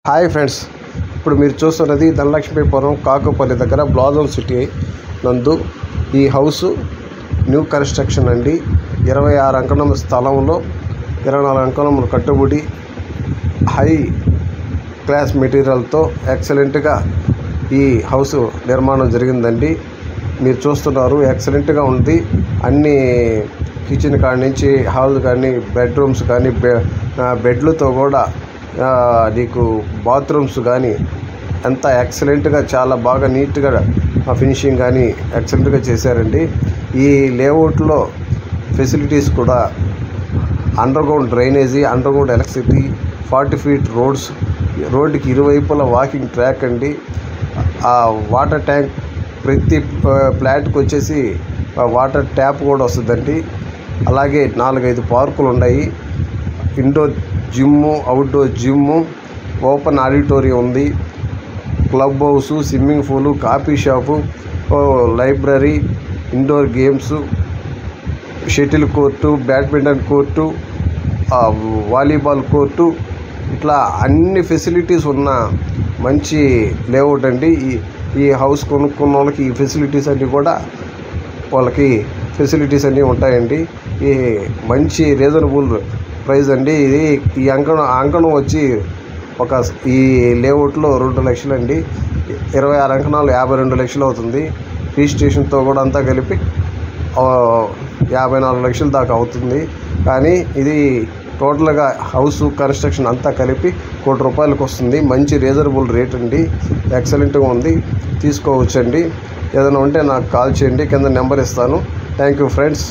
Hi friends, ఇప్పుడు మీరు చూస్తున్నది ధనలక్ష్మీపురం కాకుపల్లి దగ్గర బ్లాజమ్ సిటీ నందు ఈ హౌస్ న్యూ కన్స్ట్రక్షన్ అండి. 26 అంకణముల స్థలంలో 24 అంకణములు కట్టుబడి హై క్లాస్ మెటీరియల్తో ఎక్సలెంట్గా ఈ హౌస్ నిర్మాణం జరిగిందండి. మీరు చూస్తున్నారు, ఎక్సలెంట్గా ఉంది. అన్ని కిచెన్ కాడి నుంచి హాల్ కానీ, బెడ్రూమ్స్ కానీ, బెడ్లతో కూడా నీకు బాత్రూమ్స్ కానీ అంతా ఎక్సలెంట్గా, చాలా బాగా నీట్గా ఫినిషింగ్ కానీ ఎక్సలెంట్గా చేశారండి. ఈ లేఅవుట్లో ఫెసిలిటీస్ కూడా underground drainage, underground electricity, 40 feet roads, రోడ్డుకి ఇరువైపులా వాకింగ్ ట్రాక్ అండి. వాటర్ ట్యాంక్ ప్రతి ఫ్లాట్కి వచ్చేసి వాటర్ ట్యాప్ కూడా వస్తుందండి. అలాగే 4-5 పార్కులు ఉన్నాయి. Indoor gym, outdoor gym, open auditorium ఉంది. క్లబ్ హౌస్, స్విమ్మింగ్ పూలు, coffee shop, library, indoor games, shuttle court, badminton court, volleyball court, ఇట్లా అన్ని ఫెసిలిటీస్ ఉన్న మంచి లేఅవుట్ అండి. ఈ హౌస్ కొనుక్కున్న వాళ్ళకి ఈ ఫెసిలిటీస్ అన్నీ కూడా వాళ్ళకి ఫెసిలిటీస్ అన్నీ ఉంటాయండి. ఈ మంచి రీజనబుల్ ప్రైస్ అండి. ఇది ఈ అంకణం వచ్చి ఈ లేఅవుట్లో 2 లక్షలు అండి. 26 అంకణాలు 52 లక్షలు అవుతుంది. రిజిస్ట్రేషన్తో కూడా అంతా కలిపి 54 లక్షల దాకా అవుతుంది. కానీ ఇది టోటల్గా హౌస్ కన్స్ట్రక్షన్ అంతా కలిపి ₹1 కోటి వస్తుంది. మంచి రీజనబుల్ రేట్ అండి. ఎక్సలెంట్గా ఉంది, తీసుకోవచ్చండి. ఏదైనా ఉంటే నాకు కాల్ చేయండి, కింద నెంబర్ ఇస్తాను. Thank you friends.